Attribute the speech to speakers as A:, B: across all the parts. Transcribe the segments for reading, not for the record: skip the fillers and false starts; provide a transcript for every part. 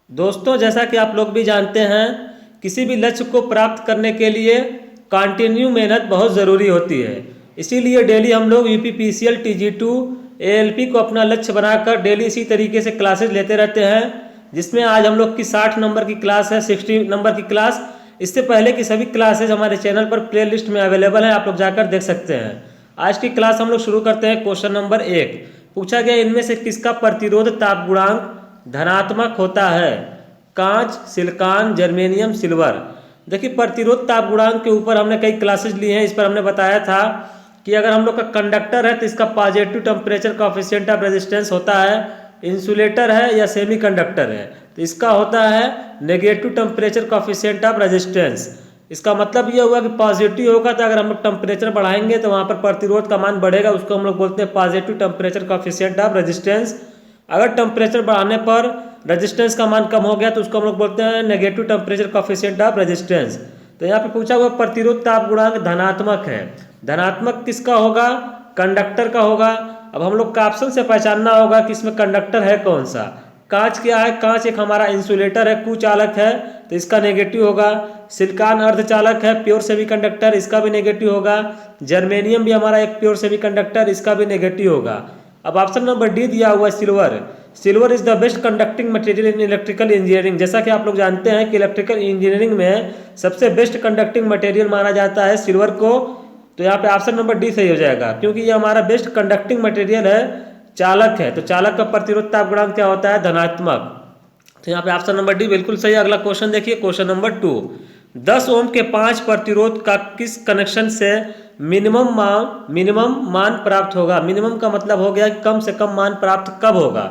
A: दोस्तों, जैसा कि आप लोग भी जानते हैं, किसी भी लक्ष्य को प्राप्त करने के लिए कंटिन्यू मेहनत बहुत ज़रूरी होती है। इसीलिए डेली हम लोग यूपीपीसीएल TG2 ALP को अपना लक्ष्य बनाकर डेली इसी तरीके से क्लासेज लेते रहते हैं, जिसमें आज हम लोग की 60 नंबर की क्लास है, 60 नंबर की क्लास। इससे पहले की सभी क्लासेज हमारे चैनल पर प्लेलिस्ट में अवेलेबल है, आप लोग जाकर देख सकते हैं। आज की क्लास हम लोग शुरू करते हैं। क्वेश्चन नंबर 1 पूछा गया, इनमें से किसका प्रतिरोध ताप गुणांक धनात्मक होता है? कांच, सिलिकॉन, जर्मेनियम, सिल्वर। देखिए, प्रतिरोध ताप गुणांक के ऊपर हमने कई क्लासेज लिए हैं। इस पर हमने बताया था कि अगर हम लोग का कंडक्टर है तो इसका positive temperature coefficient of resistance होता है, इंसुलेटर है या सेमीकंडक्टर है तो इसका होता है negative temperature coefficient of resistance. इसका मतलब ये हुआ कि पॉजिटिव होगा तो अगर हम लोग टेम्परेचर बढ़ाएंगे तो वहाँ पर प्रतिरोध का मान बढ़ेगा, उसको हम लोग बोलते हैं positive temperature coefficient of resistance. अगर टेम्परेचर बढ़ाने पर रेजिस्टेंस का मान कम हो गया तो उसको हम लोग बोलते हैं negative temperature coefficient of resistance. तो यहाँ पे पूछा हुआ प्रतिरोध ताप गुणांक धनात्मक है। धनात्मक किसका होगा? कंडक्टर का होगा। अब हम लोग का ऑप्शन से पहचानना होगा कि इसमें कंडक्टर है कौन सा। कांच क्या है? कांच एक हमारा इंसुलेटर है, कुचालक है, तो इसका नेगेटिव होगा। सिलिकॉन अर्धचालक है, प्योर सेमीकंडक्टर, इसका भी नेगेटिव होगा। जर्मेनियम भी हमारा एक प्योर सेमीकंडक्टर, इसका भी नेगेटिव होगा। अब ऑप्शन नंबर डी दिया हुआ है silver. Silver is the best conducting material in electrical engineering. जैसा कि आप लोग जानते हैं कि इलेक्ट्रिकल इंजीनियरिंग में सबसे बेस्ट कंडक्टिंग मटेरियल माना जाता है सिल्वर को। तो यहाँ पे ऑप्शन नंबर डी सही हो जाएगा, क्योंकि ये हमारा बेस्ट कंडक्टिंग मटेरियल है, चालक है। तो चालक का प्रतिरोध ताप गुणांक क्या होता है? धनात्मक। तो यहाँ पे ऑप्शन नंबर डी बिल्कुल सही है। अगला क्वेश्चन देखिए, क्वेश्चन नंबर 2। 10 ओम के 5 प्रतिरोध का किस कनेक्शन से मिनिमम मान प्राप्त होगा? मिनिमम का मतलब हो गया कि कम से कम मान प्राप्त कब होगा।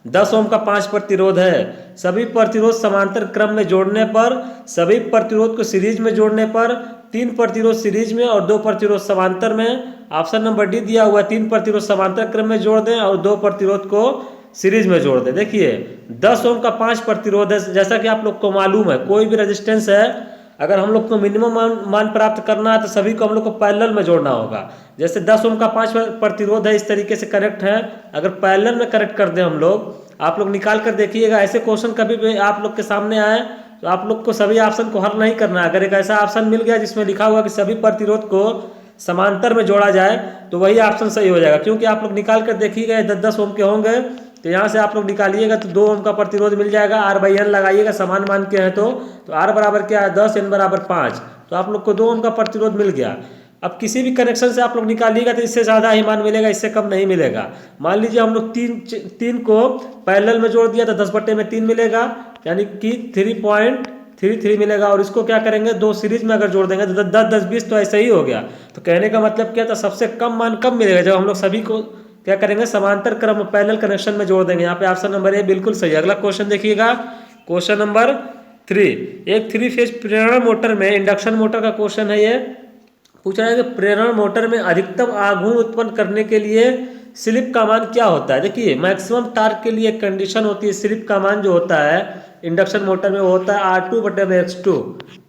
A: 10 ओम का 5 प्रतिरोध है, सभी प्रतिरोध समांतर क्रम में जोड़ने पर, सभी प्रतिरोध को सीरीज में जोड़ने पर, 3 प्रतिरोध सीरीज में और 2 प्रतिरोध समांतर में। ऑप्शन नंबर डी दिया हुआ है 3 प्रतिरोध समांतर क्रम में जोड़ दें और 2 प्रतिरोध को सीरीज में जोड़ दें। देखिए, 10 ओम का 5 प्रतिरोध है। जैसा कि आप लोग को मालूम है, कोई भी रेजिस्टेंस है, अगर हम लोग को मिनिमम मान प्राप्त करना है तो सभी को हम लोग को पैरेलल में जोड़ना होगा। जैसे 10 ओम का 5 प्रतिरोध है, इस तरीके से कनेक्ट है। अगर पैरेलल में कनेक्ट कर दें हम लोग, आप लोग निकाल कर देखिएगा, ऐसे क्वेश्चन कभी भी आप लोग के सामने आए तो आप लोग को सभी ऑप्शन को हल नहीं करना है। अगर एक ऐसा ऑप्शन मिल गया जिसमें लिखा हुआ कि सभी प्रतिरोध को समांतर में जोड़ा जाए तो वही ऑप्शन सही हो जाएगा, क्योंकि आप लोग निकाल कर देखिएगा 10 ओम के होंगे तो यहाँ से आप लोग निकालिएगा तो 2 ओम का प्रतिरोध मिल जाएगा। R/N लगाइएगा, समान मान के हैं तो R बराबर क्या है? 10, N बराबर 5। तो आप लोग को 2 ओम का प्रतिरोध मिल गया। अब किसी भी कनेक्शन से आप लोग निकालिएगा तो इससे ज़्यादा ही मान मिलेगा, इससे कम नहीं मिलेगा। मान लीजिए हम लोग तीन को पैरेलल में जोड़ दिया तो 10/3 मिलेगा, यानी कि 3.33 मिलेगा। और इसको क्या करेंगे? 2 सीरीज में अगर जोड़ देंगे तो 10, 10, 20 तो ऐसा ही हो गया। तो कहने का मतलब क्या था? सबसे कम मान कब मिलेगा? जब हम लोग सभी को क्या करेंगे? समांतर क्रम पैरेलल कनेक्शन में जोड़ देंगे। यहाँ पे ऑप्शन नंबर ए बिल्कुल सही है। अगला क्वेश्चन देखिएगा, क्वेश्चन नंबर 3। एक 3 फेज प्रेरण मोटर में, इंडक्शन मोटर का क्वेश्चन है ये, पूछा है कि प्रेरण मोटर में अधिकतम आघूर्ण उत्पन्न करने के लिए स्लिप का मान क्या होता है? देखिए, मैक्सिमम टार्क के लिए एक कंडीशन होती है, स्लिप का मान जो होता है इंडक्शन मोटर में वो होता है R2/X2।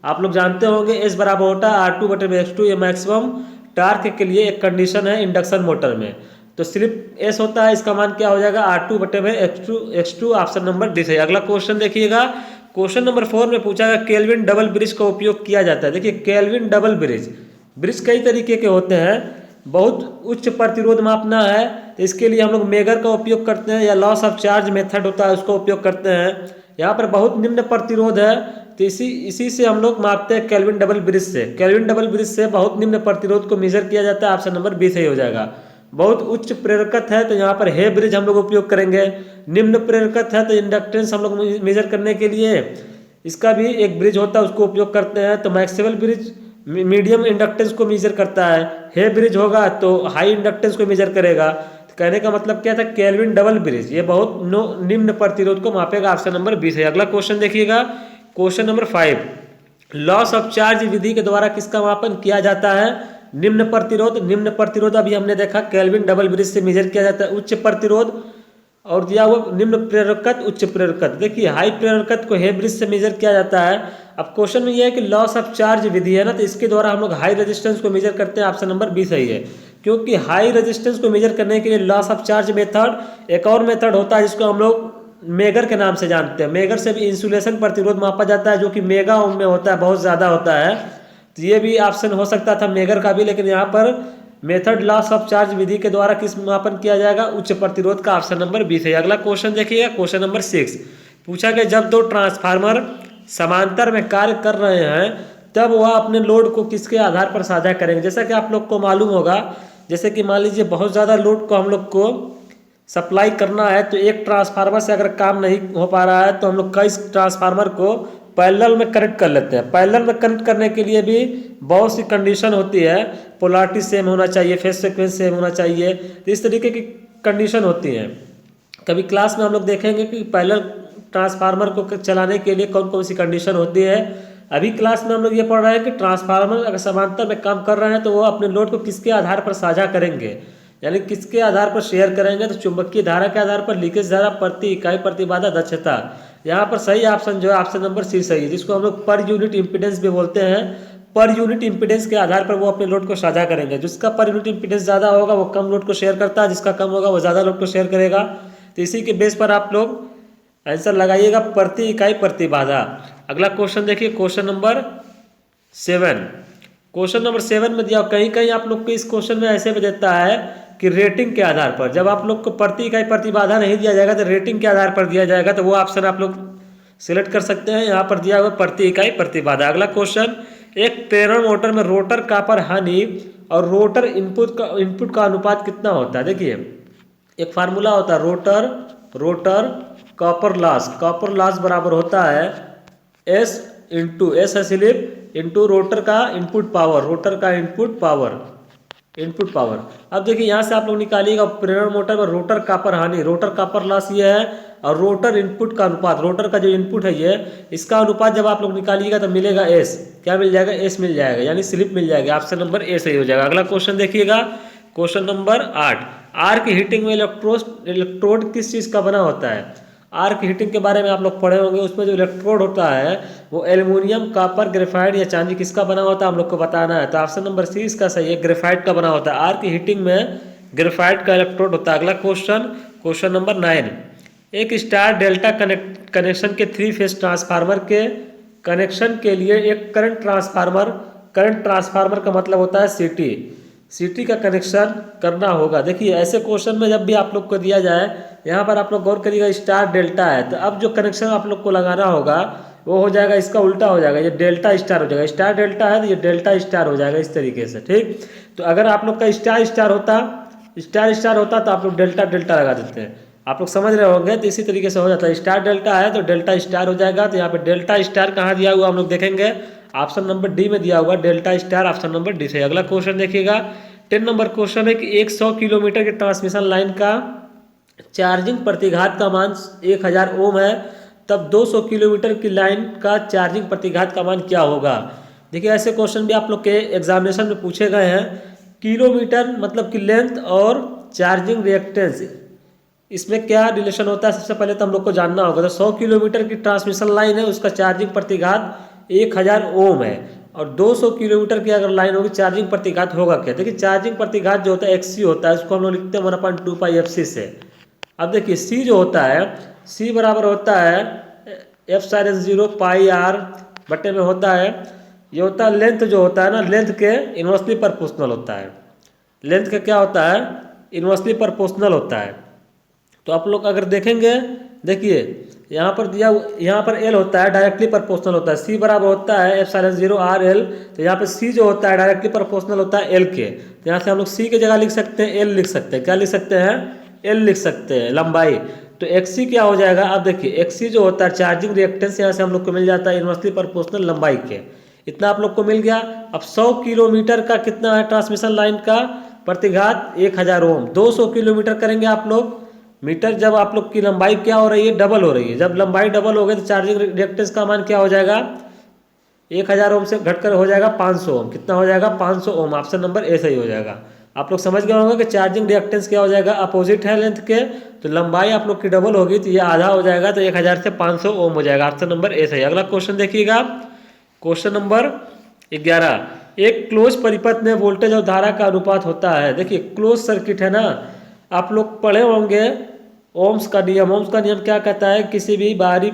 A: आप लोग जानते होंगे S बराबर होता है R2/X2। ये मैक्सिमम टार्क के लिए एक कंडीशन है इंडक्शन मोटर में। तो स्लिप S होता है, इसका मान क्या हो जाएगा? R2/X2। ऑप्शन नंबर डी है। अगला क्वेश्चन देखिएगा, क्वेश्चन नंबर 4 में पूछा गया केल्विन डबल ब्रिज का उपयोग किया जाता है। देखिए, केल्विन डबल ब्रिज कई तरीके के होते हैं। बहुत उच्च प्रतिरोध मापना है तो इसके लिए हम लोग मेगर का उपयोग करते हैं, या लॉस ऑफ चार्ज मेथड होता है उसका उपयोग करते हैं। यहाँ पर बहुत निम्न प्रतिरोध है तो इसी से हम लोग मापते हैं केल्विन डबल ब्रिज से। केल्विन डबल ब्रिज से बहुत निम्न प्रतिरोध को मेजर किया जाता है। ऑप्शन नंबर बी सही हो जाएगा। बहुत उच्च प्रेरकत है तो यहाँ पर हे ब्रिज हम लोग उपयोग करेंगे। निम्न प्रेरकत है तो इंडक्टेंस हम लोग मेजर करने के लिए इसका भी एक ब्रिज होता है, उसको उपयोग करते हैं। तो मैक्सवेल ब्रिज मीडियम इंडक्टेंस को मेजर करता है, हे ब्रिज होगा तो हाई इंडक्टेंस को मेजर करेगा। तो कहने का मतलब क्या था? केल्विन डबल ब्रिज ये बहुत निम्न प्रतिरोध को मापेगा। ऑप्शन नंबर 20 है। अगला क्वेश्चन देखिएगा, question number 5। Loss of charge विधि के द्वारा किसका मापन किया जाता है? निम्न प्रतिरोध अभी हमने देखा केल्विन डबल ब्रिज से मेजर किया जाता है। उच्च प्रतिरोध और दिया हुआ निम्न प्रेरकत, उच्च प्रेरकत। देखिए, हाई प्रेरकत को हे ब्रिज से मेजर किया जाता है। अब क्वेश्चन में यह है कि लॉस ऑफ चार्ज विधि है ना, तो इसके द्वारा हम लोग हाई रेजिस्टेंस को मेजर करते हैं। ऑप्शन नंबर 20 सही है, क्योंकि हाई रेजिस्टेंस को मेजर करने के लिए लॉस ऑफ चार्ज मेथड, एक और मेथड होता है जिसको हम लोग मेगर के नाम से जानते हैं। मेगर से भी इंसुलेशन प्रतिरोध मापा जाता है, जो कि मेगा ओम में होता है, बहुत ज़्यादा होता है। तो ये भी ऑप्शन हो सकता था मेगर का भी, लेकिन यहाँ पर मेथड लॉस ऑफ चार्ज विधि के द्वारा किस मापन किया जाएगा, उच्च प्रतिरोध का। ऑप्शन नंबर 20 है। अगला क्वेश्चन देखिएगा, क्वेश्चन नंबर 6 पूछा गया, जब दो ट्रांसफार्मर समांतर में कार्य कर रहे हैं तब वह अपने लोड को किसके आधार पर साझा करेंगे। जैसा कि आप लोग को मालूम होगा, जैसे कि मान लीजिए बहुत ज़्यादा लोड को हम लोग को सप्लाई करना है, तो एक ट्रांसफार्मर से अगर काम नहीं हो पा रहा है तो हम लोग कई ट्रांसफार्मर को पैरेलल में कनेक्ट कर लेते हैं। पैरेलल में कनेक्ट करने के लिए भी बहुत सी कंडीशन होती है, पोलैरिटी सेम होना चाहिए, फेज सीक्वेंस सेम होना चाहिए, तो इस तरीके की कंडीशन होती हैं। कभी क्लास में हम लोग देखेंगे कि पैरेलल ट्रांसफार्मर को चलाने के लिए कौन कौन सी कंडीशन होती है। अभी क्लास में हम लोग ये पढ़ रहे हैं कि ट्रांसफार्मर अगर समांतर में काम कर रहे हैं तो वो अपने लोड को किसके आधार पर साझा करेंगे, यानी किसके आधार पर शेयर करेंगे। तो चुंबकीय धारा के आधार पर, लीकेज धारा, प्रति इकाई प्रतिबाधा, दक्षता। यहाँ पर सही ऑप्शन जो है ऑप्शन नंबर सी सही है, जिसको हम लोग पर यूनिट इम्पीडेंस भी बोलते हैं। पर यूनिट इम्पीडेंस के आधार पर वो अपने लोड को साझा करेंगे। जिसका पर यूनिट इम्पीडेंस ज़्यादा होगा वो कम लोड को शेयर करता है, जिसका कम होगा वो ज़्यादा लोड को शेयर करेगा। तो इसी के बेस पर आप लोग आंसर लगाइएगा, प्रति इकाई प्रतिबाधा। अगला क्वेश्चन देखिए, क्वेश्चन नंबर 7। क्वेश्चन नंबर 7 में दिया, कहीं कहीं आप लोग को इस क्वेश्चन में ऐसे भी देता है कि रेटिंग के आधार पर, जब आप लोग को प्रति इकाई प्रतिबाधा नहीं दिया जाएगा तो रेटिंग के आधार पर दिया जाएगा, तो वो ऑप्शन आप लोग सिलेक्ट कर सकते हैं। यहाँ पर दिया हुआ प्रति इकाई प्रतिबाधा। अगला क्वेश्चन, एक प्रेरण मोटर में रोटर कॉपर हानि और रोटर इनपुट का अनुपात कितना होता है। देखिए एक फार्मूला होता है, रोटर कॉपर लॉस बराबर होता है एस इंटू, एस है स्लिप, इंटू रोटर का इनपुट पावर। अब देखिए यहाँ से आप लोग निकालिएगा, प्रेरण मोटर में रोटर कॉपर हानि, रोटर कॉपर लॉस ये है, और रोटर इनपुट का अनुपात, रोटर का जो इनपुट है ये, इसका अनुपात जब आप लोग निकालिएगा तो मिलेगा एस। क्या मिल जाएगा, एस मिल जाएगा, यानी स्लिप मिल जाएगी। ऑप्शन नंबर ए सही हो जाएगा। अगला क्वेश्चन देखिएगा, क्वेश्चन नंबर 8, आर्क हीटिंग में इलेक्ट्रोड किस चीज़ का बना होता है। आर्क हीटिंग के बारे में आप लोग पढ़े होंगे, उसमें जो इलेक्ट्रोड होता है वो एल्युमिनियम, कॉपर, ग्रेफाइट या चांदी किसका बना होता है हम लोग को बताना है। तो ऑप्शन नंबर सी इसका सही है, ग्रेफाइट का बना होता है। आर्क हीटिंग में ग्रेफाइट का इलेक्ट्रोड होता है। अगला क्वेश्चन, क्वेश्चन नंबर 9, एक स्टार डेल्टा कनेक्शन के 3 फेज ट्रांसफार्मर के कनेक्शन के लिए एक करंट ट्रांसफार्मर का मतलब होता है सिटी का कनेक्शन करना होगा। देखिए ऐसे क्वेश्चन में जब भी आप लोग को दिया जाए, यहाँ पर आप लोग गौर करिएगा, स्टार डेल्टा है, तो अब जो कनेक्शन आप लोग को लगाना होगा वो हो जाएगा, इसका उल्टा हो जाएगा, ये डेल्टा स्टार हो जाएगा। स्टार डेल्टा है तो ये डेल्टा स्टार हो जाएगा, इस तरीके से। ठीक, तो अगर आप लोग का स्टार होता तो आप लोग डेल्टा लगा देते हैं। आप लोग समझ रहे होंगे, तो इसी तरीके से हो जाता है। स्टार डेल्टा है तो डेल्टा स्टार हो जाएगा। तो यहाँ पे डेल्टा स्टार कहाँ दिया हुआ हम लोग देखेंगे, ऑप्शन नंबर डी में दिया हुआ delta star, option number D से। अगला क्वेश्चन देखिएगा, 10 नंबर क्वेश्चन है कि 100 किलोमीटर की ट्रांसमिशन लाइन का चार्जिंग प्रतिघात का मान 1000 ओम है, तब 200 किलोमीटर की लाइन का चार्जिंग प्रतिघात का मान क्या होगा। देखिए ऐसे क्वेश्चन भी आप लोग के एग्जामिनेशन में पूछे गए हैं। किलोमीटर मतलब कि लेंथ और चार्जिंग रिएक्टेंस, इसमें क्या रिलेशन होता है, सबसे पहले तो हम लोग को जानना होगा। तो 100 किलोमीटर की ट्रांसमिशन लाइन है, उसका चार्जिंग प्रतिघात 1000 ओम है, और 200 किलोमीटर की अगर लाइन होगी, चार्जिंग प्रतिघात होगा क्या। देखिए चार्जिंग प्रतिघात जो होता है XC होता है, उसको हम लोग लिखते हैं 1/2πfc से। अब देखिए C जो होता है, C बराबर होता है f/0 πr बटे में होता है, ये होता है लेंथ जो होता है ना, लेंथ के इनवर्सली प्रोपोर्शनल होता है। लेंथ का क्या होता है, इनवर्सली प्रोपोर्शनल होता है। तो आप लोग अगर देखेंगे, देखिए यहाँ पर L होता है, डायरेक्टली प्रोपोर्शनल होता है। C बराबर होता है f/0 RL, तो यहाँ पे C जो होता है डायरेक्टली प्रोपोर्शनल होता है L के। तो यहाँ से हम लोग C की जगह लिख सकते हैं L लिख सकते हैं। क्या लिख सकते हैं, L लिख सकते हैं, लंबाई। तो XC क्या हो जाएगा, अब देखिए XC जो होता है चार्जिंग रिएक्टेंस, यहाँ से हम लोग को मिल जाता है इनवर्सली प्रोपोर्शनल लंबाई के। इतना आप लोग को मिल गया। अब 100 किलोमीटर का कितना है ट्रांसमिशन लाइन का प्रतिघात 1000 ओम, 200 किलोमीटर करेंगे आप लोग मीटर, जब आप लोग की लंबाई क्या हो रही है, डबल हो रही है। जब लंबाई डबल हो गई तो चार्जिंग रिएक्टेंस का मान क्या हो जाएगा, 1000 ओम से घटकर हो जाएगा 500 ओम। कितना हो जाएगा, 500 ओम। ऑप्शन नंबर ए सही हो जाएगा। आप लोग समझ गए होंगे कि चार्जिंग रिएक्टेंस क्या हो जाएगा, अपोजिट है लेंथ के, तो लंबाई आप लोग की डबल होगी तो ये आधा हो जाएगा, तो 1000 से 500 ओम हो जाएगा। ऑप्शन नंबर ए सही। अगला क्वेश्चन देखिएगा, क्वेश्चन नंबर 11, एक क्लोज परिपथ में वोल्टेज और धारा का अनुपात होता है। देखिए क्लोज सर्किट है ना, आप लोग पढ़े होंगे ओम्स का नियम क्या कहता है, किसी भी बाहरी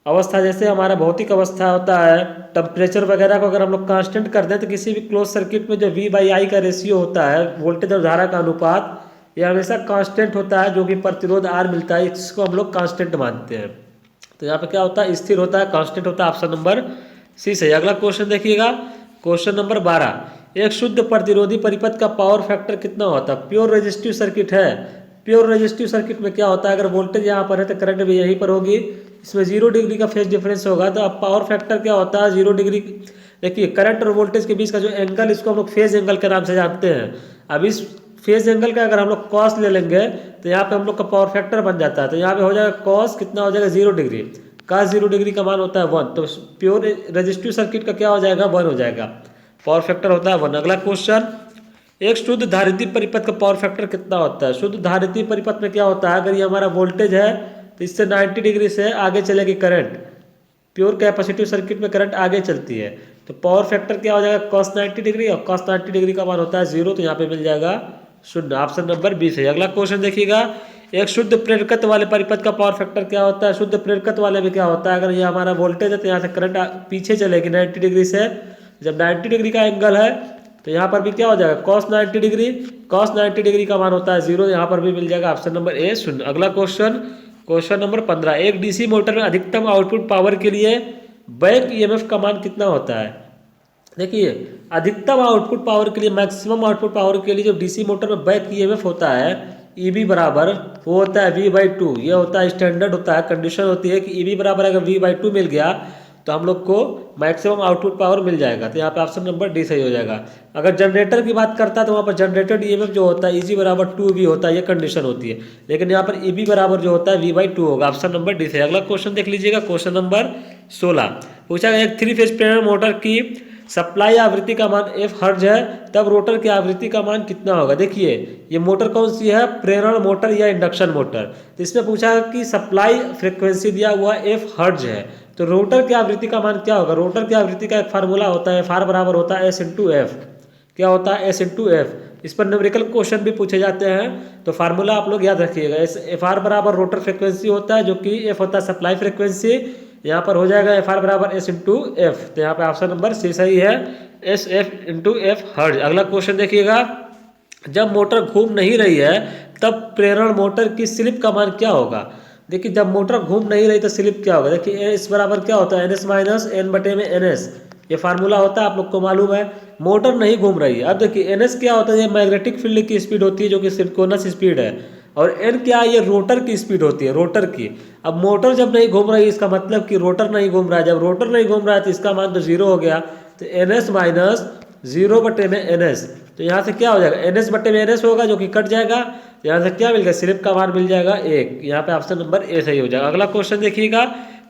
A: अवस्था जैसे हमारा भौतिक अवस्था होता है, टेम्परेचर वगैरह को अगर हम लोग कांस्टेंट कर दें तो किसी भी क्लोज सर्किट में जो V/I का रेशियो होता है, वोल्टेज और धारा का अनुपात, ये हमेशा कांस्टेंट होता है। जो कि प्रतिरोध R मिलता है, इसको हम लोग कांस्टेंट मानते हैं। तो यहाँ पे क्या होता है, स्थिर होता है, कांस्टेंट होता है। ऑप्शन नंबर सी सही। अगला क्वेश्चन देखिएगा, क्वेश्चन नंबर 12, एक शुद्ध प्रतिरोधी परिपथ का पावर फैक्टर कितना होता है। प्योर रेजिस्टिव सर्किट है। प्योर रेजिस्टिव सर्किट में क्या होता है, अगर वोल्टेज यहाँ पर है तो करंट भी यहीं पर होगी, इसमें 0 डिग्री का फेज डिफरेंस होगा। तो अब पावर फैक्टर क्या होता है, 0 डिग्री। देखिए करंट और वोल्टेज के बीच का जो एंगल, इसको हम लोग फेज एंगल के नाम से जानते हैं। अब इस फेज एंगल का अगर हम लोग कॉस ले लेंगे तो यहाँ पे हम लोग का पावर फैक्टर बन जाता है। तो यहाँ पे हो जाएगा कॉस कितना हो जाएगा, 0 डिग्री का 0 डिग्री का मान होता है 1। तो प्योर रेजिस्टिव सर्किट का क्या हो जाएगा, 1 हो जाएगा। पावर फैक्टर होता है 1। अगला क्वेश्चन, एक शुद्ध धारिती परिपथ का पावर फैक्टर कितना होता है। शुद्ध धारिती परिपथ में क्या होता है, अगर ये हमारा वोल्टेज है तो इससे 90 डिग्री से आगे चलेगी करंट। प्योर कैपेसिटिव सर्किट में करंट आगे चलती है। तो पावर फैक्टर क्या हो जाएगा, cos 90 डिग्री, और cos 90 डिग्री का मान होता है 0। तो यहाँ पे मिल जाएगा शून्य। ऑप्शन नंबर 20 है। अगला क्वेश्चन देखिएगा, एक शुद्ध प्रेरकत्व वाले परिपथ का पावर फैक्टर क्या होता है। शुद्ध प्रेरकत्व वाले में क्या होता है, अगर ये हमारा वोल्टेज है तो यहाँ से करंट पीछे चलेगी 90 डिग्री से। जब 90 डिग्री का एंगल है तो यहाँ पर भी क्या हो जाएगा, cos 90 डिग्री। cos 90 डिग्री का मान होता है 0, यहाँ पर भी मिल जाएगा। ऑप्शन नंबर ए शून्य। अगला क्वेश्चन, क्वेश्चन नंबर 15, एक डीसी मोटर में अधिकतम आउटपुट पावर के लिए बैक ईएमएफ का मान कितना होता है। देखिए अधिकतम आउटपुट पावर के लिए, मैक्सिमम आउटपुट पावर के लिए जो डीसी मोटर में बैक ईएमएफ होता है, ईबी बराबर वो होता है V/2। ये होता है स्टैंडर्ड होता है, कंडीशन होती है कि ईबी बराबर अगर V/2 मिल गया तो हम लोग को मैक्सिमम आउटपुट पावर मिल जाएगा। तो यहाँ पे ऑप्शन नंबर डी सही हो जाएगा। अगर जनरेटर की बात करता है तो वहाँ पर जनरेटेड ईएमएफ जो होता है EG बराबर 2V होता है, ये कंडीशन होती है। लेकिन यहाँ पर EB बराबर जो होता है V/2 होगा। ऑप्शन नंबर डी सही। अगला क्वेश्चन देख लीजिएगा, क्वेश्चन नंबर 16 पूछा गया, एक 3 फेज प्रेरण मोटर की सप्लाई आवृत्ति का मान f हर्ज है, तब रोटर की आवृत्ति का मान कितना होगा। देखिए ये मोटर कौन सी है, प्रेरण मोटर या इंडक्शन मोटर। तो इसमें पूछा कि सप्लाई फ्रीक्वेंसी दिया हुआ f हर्ज है, तो रोटर की आवृत्ति का मान क्या होगा। रोटर की आवृत्ति का एक फार्मूला होता है, FR बराबर होता है S इंटू एफ। क्या होता है, S इंटू एफ। इस पर न्यूमेरिकल क्वेश्चन भी पूछे जाते हैं, तो फार्मूला आप लोग याद रखिएगा। FR बराबर रोटर फ्रीक्वेंसी होता है, जो कि F होता है सप्लाई फ्रीक्वेंसी। यहाँ पर हो जाएगा FR बराबर S इंटू एफ। तो यहाँ पे ऑप्शन नंबर सी सही है, SF इंटू एफ हर्ज। अगला क्वेश्चन देखिएगा, जब मोटर घूम नहीं रही है तब प्रेरण मोटर की स्लिप का मान क्या होगा। देखिए जब मोटर घूम नहीं रही तो स्लिप क्या होगा। देखिए एस बराबर क्या होता है, NS माइनस N बटे में NS। ये फार्मूला होता है, आप लोग को मालूम है। मोटर नहीं घूम रही है। अब देखिए NS क्या होता है, ये मैग्नेटिक फील्ड की स्पीड होती है, जो कि सिंक्रोनस स्पीड है। और N क्या है, ये रोटर की स्पीड होती है, रोटर की। अब मोटर जब नहीं घूम रही, इसका मतलब कि रोटर नहीं घूम रहा है। जब रोटर नहीं घूम रहा है तो इसका मान तो 0 हो गया। तो NS माइनस 0 बटे में NS। तो यहाँ से क्या हो जाएगा, NS बटे में NS होगा, जो कि कट जाएगा। तो यहाँ से क्या मिल गया, स्लिप का मान मिल जाएगा 1। यहाँ पे ऑप्शन नंबर ए सही हो जाएगा। अगला क्वेश्चन देखिएगा,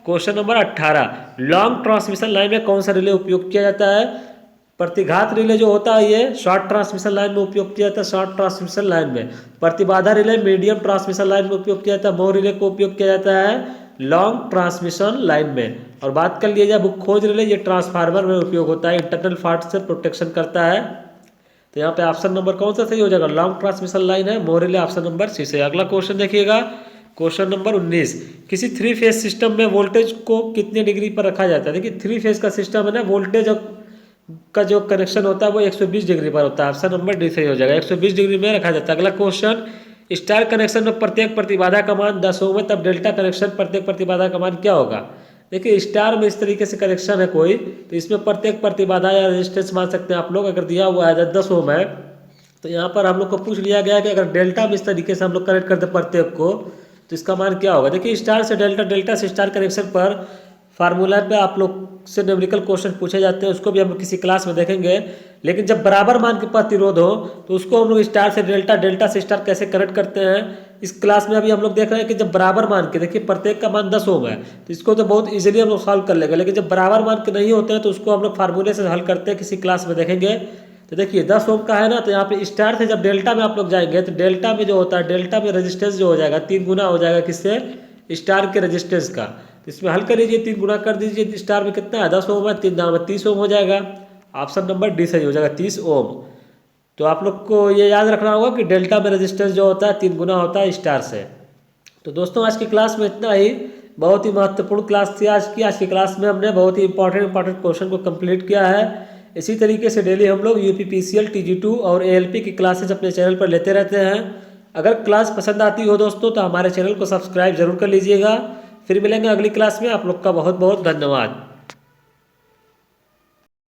A: question number 18, long transmission line में कौन सा रिले उपयोग किया जाता है। प्रतिघात रिले जो होता है ये शॉर्ट ट्रांसमिशन लाइन में उपयोग किया जाता है, शॉर्ट ट्रांसमिशन लाइन में। प्रतिबाधा रिले मीडियम ट्रांसमिशन लाइन में उपयोग किया जाता है। मोह रिले को उपयोग किया जाता है लॉन्ग ट्रांसमिशन लाइन में। और बात कर लिया जाए बुक खोज रिले, ये ट्रांसफार्मर में उपयोग होता है, इंटरनल फॉल्ट से प्रोटेक्शन करता है। तो यहाँ पे ऑप्शन नंबर कौन सा सही हो जाएगा, लॉन्ग ट्रांसमिशन लाइन है, मोह रिले ऑप्शन नंबर सी से। अगला क्वेश्चन देखिएगा, क्वेश्चन नंबर 19, किसी 3 फेज सिस्टम में वोल्टेज को कितने डिग्री पर रखा जाता है। देखिए 3 फेज का सिस्टम है ना, वोल्टेज का जो कनेक्शन होता है वो 120 डिग्री पर होता है। ऑप्शन नंबर डी सही हो जाएगा, 120 डिग्री में रखा जाता है। अगला क्वेश्चन, स्टार कनेक्शन में प्रत्येक प्रतिबाधा का मान 10 ओम है, तब डेल्टा कनेक्शन प्रत्येक प्रतिबाधा का मान क्या होगा। देखिए स्टार में इस तरीके से कनेक्शन है कोई, तो इसमें प्रत्येक प्रतिबाधा या रेजिस्टेंस मान सकते हैं आप लोग। अगर दिया हुआ है 10 ओम है, तो यहाँ पर हम लोग को पूछ लिया गया कि अगर डेल्टा में इस तरीके से हम लोग कनेक्ट करते प्रत्येक को, तो इसका मान क्या होगा। देखिए स्टार से डेल्टा, डेल्टा से स्टार कनेक्शन पर फार्मूला पे आप लोग से न्यूमेरिकल क्वेश्चन पूछे जाते हैं, उसको भी हम लोग किसी क्लास में देखेंगे। लेकिन जब बराबर मान के प्रतिरोध हो तो उसको हम लोग स्टार से डेल्टा, डेल्टा से स्टार कैसे कनेक्ट करते हैं, इस क्लास में अभी हम लोग देख रहे हैं कि जब बराबर मान के, देखिए प्रत्येक का मान 10 ओम है, तो इसको तो बहुत इजीली हम लोग सॉल्व कर लेंगे। लेकिन जब बराबर मान के नहीं होते हैं तो उसको हम लोग फार्मूले से हल करते हैं, किसी क्लास में देखेंगे। तो देखिए 10 ओम का है ना, तो यहाँ पे स्टार से जब डेल्टा में आप लोग जाएंगे तो डेल्टा में जो होता है, डेल्टा में रेजिस्टेंस जो हो जाएगा 3 गुना हो जाएगा किससे, स्टार के रेजिस्टेंस का। तो इसमें हल कर लीजिए, 3 गुना कर दीजिए। स्टार में कितना है, 10 ओम है, 3 दाम है 30 ओम हो जाएगा। ऑप्शन नंबर डी सही हो जाएगा, 30 ओम। तो आप लोग को ये याद रखना होगा कि डेल्टा में रेजिस्टेंस जो होता है 3 गुना होता है स्टार से। तो दोस्तों आज की क्लास में इतना ही। बहुत ही महत्वपूर्ण क्लास थी आज की क्लास में हमने बहुत ही इंपॉर्टेंट क्वेश्चन को कंप्लीट किया है। इसी तरीके से डेली हम लोग यूपीपीसीएल TG2 और ALP की क्लासेज अपने चैनल पर लेते रहते हैं। अगर क्लास पसंद आती हो दोस्तों तो हमारे चैनल को सब्सक्राइब जरूर कर लीजिएगा। फिर मिलेंगे अगली क्लास में। आप लोग का बहुत बहुत धन्यवाद।